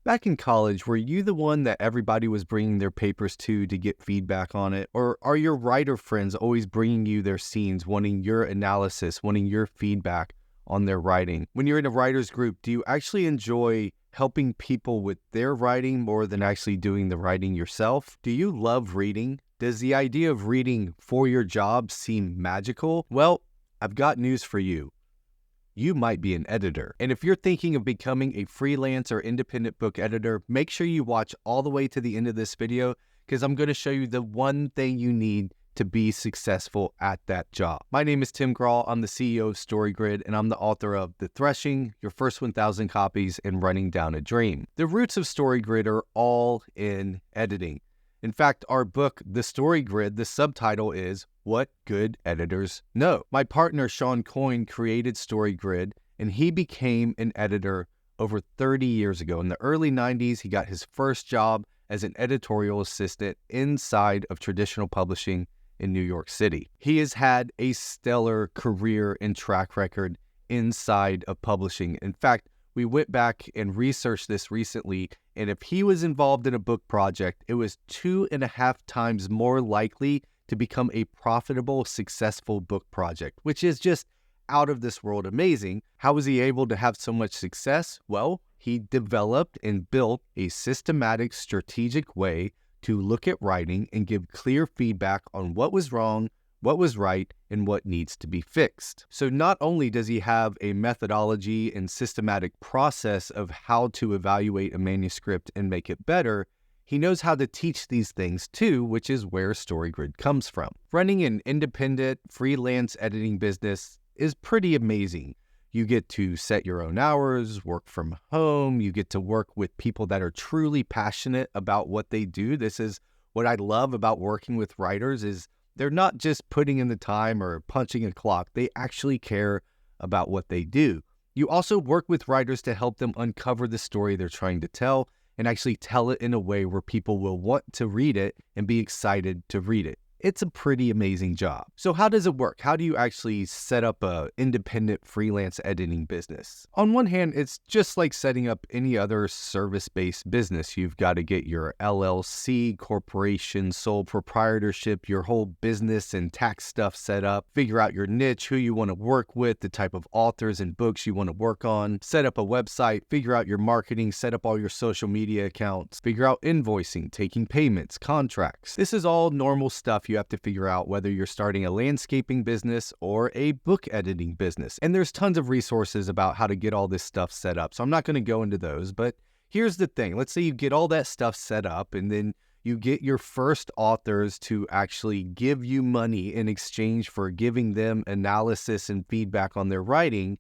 Back in college, were you the one that everybody was bringing their papers to get feedback on it? Or are your writer friends always bringing you their scenes, wanting your analysis, wanting your feedback on their writing? When you're in a writer's group, do you actually enjoy helping people with their writing more than actually doing the writing yourself? Do you love reading? Does the idea of reading for your job seem magical? Well, I've got news for you. You might be an editor. And if you're thinking of becoming a freelance or independent book editor, make sure you watch all the way to the end of this video because I'm going to show you the one thing you need to be successful at that job. My name is Tim Grahl. I'm the CEO of StoryGrid, and I'm the author of The Threshing, Your First 1,000 Copies, and Running Down a Dream. The roots of StoryGrid are all in editing. In fact, our book, The StoryGrid, the subtitle is What Good Editors Know. My partner, Sean Coyne, created StoryGrid, and he became an editor over 30 years ago. In the early 90s, he got his first job as an editorial assistant inside of traditional publishing in New York City. He has had a stellar career and track record inside of publishing. In fact, we went back and researched this recently, and if he was involved in a book project, it was 2.5 times more likely to become a profitable, successful book project, which is just out of this world amazing. How was he able to have so much success? Well, he developed and built a systematic, strategic way to look at writing and give clear feedback on what was wrong, what was right, and what needs to be fixed. So not only does he have a methodology and systematic process of how to evaluate a manuscript and make it better, he knows how to teach these things too, which is where StoryGrid comes from. Running an independent freelance editing business is pretty amazing. You get to set your own hours, work from home, you get to work with people that are truly passionate about what they do. This is what I love about working with writers is they're not just putting in the time or punching a clock. They actually care about what they do. You also work with writers to help them uncover the story they're trying to tell and actually tell it in a way where people will want to read it and be excited to read it. It's a pretty amazing job. So how does it work? How do you actually set up an independent freelance editing business? On one hand, it's just like setting up any other service-based business. You've got to get your LLC, corporation, sole proprietorship, your whole business and tax stuff set up, figure out your niche, who you want to work with, the type of authors and books you want to work on, set up a website, figure out your marketing, set up all your social media accounts, figure out invoicing, taking payments, contracts. This is all normal stuff you have to figure out whether you're starting a landscaping business or a book editing business. And there's tons of resources about how to get all this stuff set up. So I'm not going to go into those, but here's the thing. Let's say you get all that stuff set up and then you get your first authors to actually give you money in exchange for giving them analysis and feedback on their writing.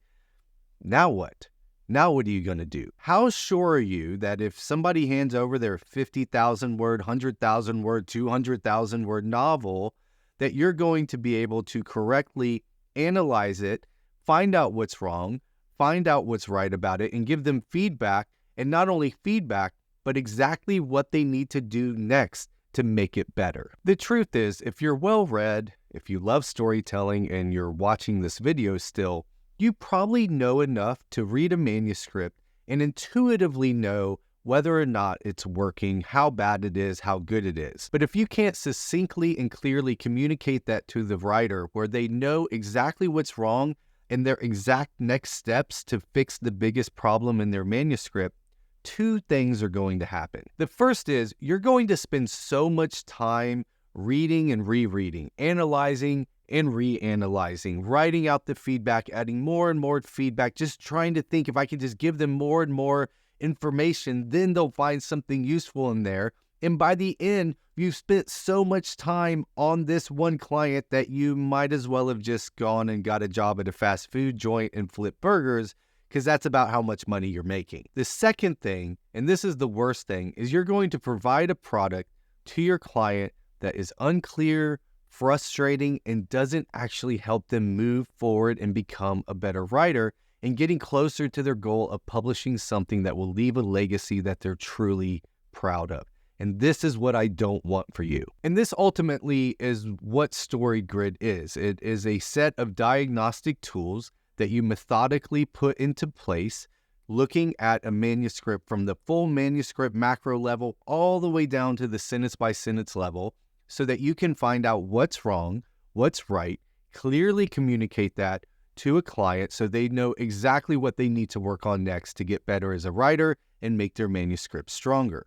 Now what? Now what are you going to do? How sure are you that if somebody hands over their 50,000 word, 100,000 word, 200,000 word novel, that you're going to be able to correctly analyze it, find out what's wrong, find out what's right about it, and give them feedback, and not only feedback, but exactly what they need to do next to make it better? The truth is, if you're well-read, if you love storytelling, and you're watching this video still, you probably know enough to read a manuscript and intuitively know whether or not it's working, how bad it is, how good it is. But if you can't succinctly and clearly communicate that to the writer where they know exactly what's wrong and their exact next steps to fix the biggest problem in their manuscript, two things are going to happen. The first is you're going to spend so much time reading and rereading, analyzing and reanalyzing, writing out the feedback, adding more and more feedback, just trying to think if I can just give them more and more information, then they'll find something useful in there. And by the end, you've spent so much time on this one client that you might as well have just gone and got a job at a fast food joint and flipped burgers, because that's about how much money you're making. The second thing, and this is the worst thing, is you're going to provide a product to your client that is unclear, frustrating, and doesn't actually help them move forward and become a better writer and getting closer to their goal of publishing something that will leave a legacy that they're truly proud of. And this is what I don't want for you. And this ultimately is what StoryGrid is. It is a set of diagnostic tools that you methodically put into place looking at a manuscript from the full manuscript macro level all the way down to the sentence by sentence level so that you can find out what's wrong, what's right, clearly communicate that to a client so they know exactly what they need to work on next to get better as a writer and make their manuscript stronger.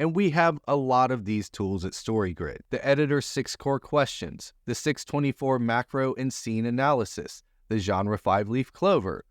And we have a lot of these tools at StoryGrid. The editor's 6 core questions, the 624 macro and scene analysis, the genre 5-leaf clover,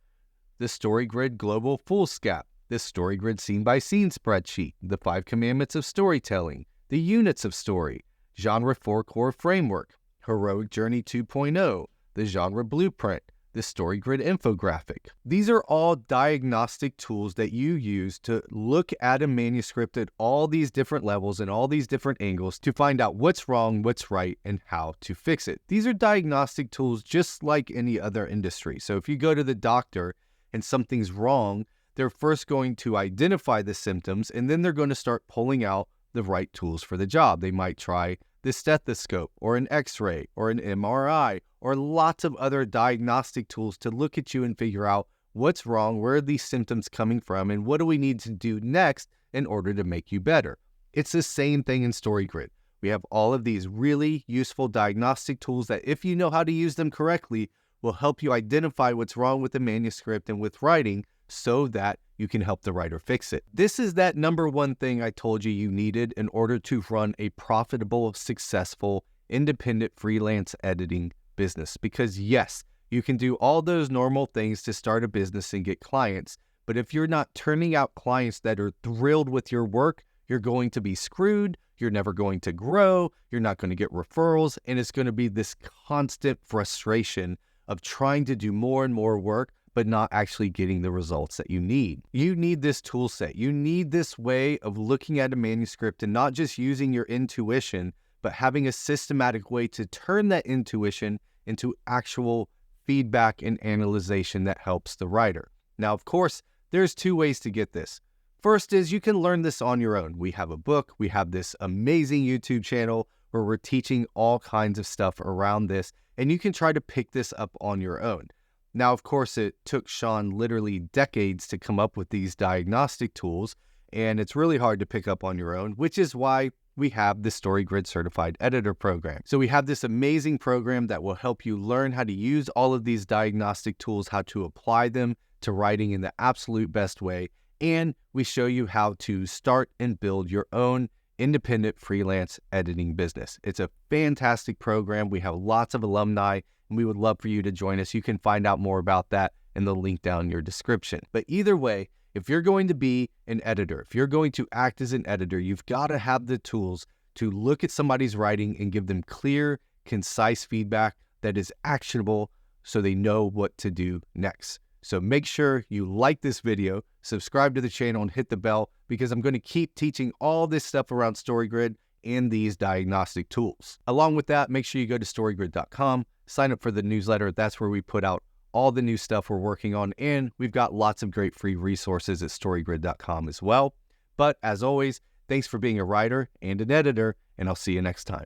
the StoryGrid global foolscap, the StoryGrid scene-by-scene spreadsheet, the 5 commandments of storytelling, the units of story, genre 4 core framework, heroic journey 2.0, the genre blueprint, the StoryGrid infographic. These are all diagnostic tools that you use to look at a manuscript at all these different levels and all these different angles to find out what's wrong, what's right, and how to fix it. These are diagnostic tools just like any other industry. So if you go to the doctor and something's wrong, they're first going to identify the symptoms and then they're going to start pulling out the right tools for the job. They might try the stethoscope or an x-ray or an MRI or lots of other diagnostic tools to look at you and figure out what's wrong, where are these symptoms coming from, and what do we need to do next in order to make you better. It's the same thing in StoryGrid. We have all of these really useful diagnostic tools that, if you know how to use them correctly, will help you identify what's wrong with the manuscript and with writing so that you can help the writer fix it. This is that number one thing I told you you needed in order to run a profitable, successful, independent freelance editing business. Because yes, you can do all those normal things to start a business and get clients, but if you're not turning out clients that are thrilled with your work, you're going to be screwed, you're never going to grow, you're not going to get referrals, and it's going to be this constant frustration of trying to do more and more work but not actually getting the results that you need. You need this tool set. You need this way of looking at a manuscript and not just using your intuition, but having a systematic way to turn that intuition into actual feedback and analyzation that helps the writer. Now, of course, there's 2 ways to get this. First is you can learn this on your own. We have a book. We have this amazing YouTube channel where we're teaching all kinds of stuff around this, and you can try to pick this up on your own. Now, of course, it took Sean literally decades to come up with these diagnostic tools, and it's really hard to pick up on your own, which is why we have the StoryGrid Certified Editor Program. So we have this amazing program that will help you learn how to use all of these diagnostic tools, how to apply them to writing in the absolute best way, and we show you how to start and build your own independent freelance editing business. It's a fantastic program. We have lots of alumni, and we would love for you to join us. You can find out more about that in the link down in your description. But either way, if you're going to be an editor, if you're going to act as an editor, you've got to have the tools to look at somebody's writing and give them clear, concise feedback that is actionable so they know what to do next. So make sure you like this video, subscribe to the channel, and hit the bell because I'm going to keep teaching all this stuff around StoryGrid and these diagnostic tools. Along with that, make sure you go to storygrid.com, sign up for the newsletter. That's where we put out all the new stuff we're working on, and we've got lots of great free resources at storygrid.com as well. But as always, thanks for being a writer and an editor, and I'll see you next time.